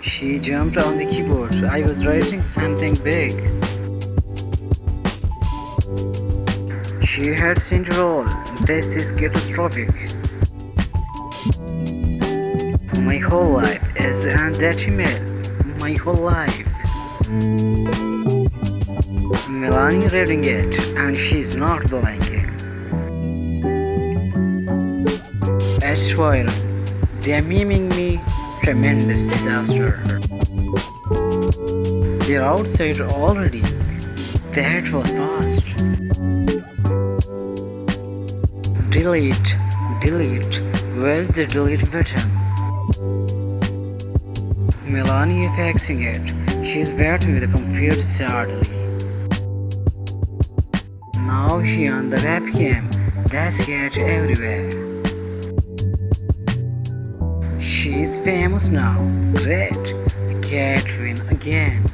She jumped on the keyboard. I was writing something big. She had seen it all. This is catastrophic. My whole life is on that email. My whole life. Melania reading it, and she's not blinking. It's viral. They're memeing me. Tremendous disaster. They're outside already. That was fast. Delete. Delete. Where's the delete button? Melania faxing it. She's batting with the computer sadly. Now she on the webcam. That's cat everywhere. She's famous now. Great. The cat win again.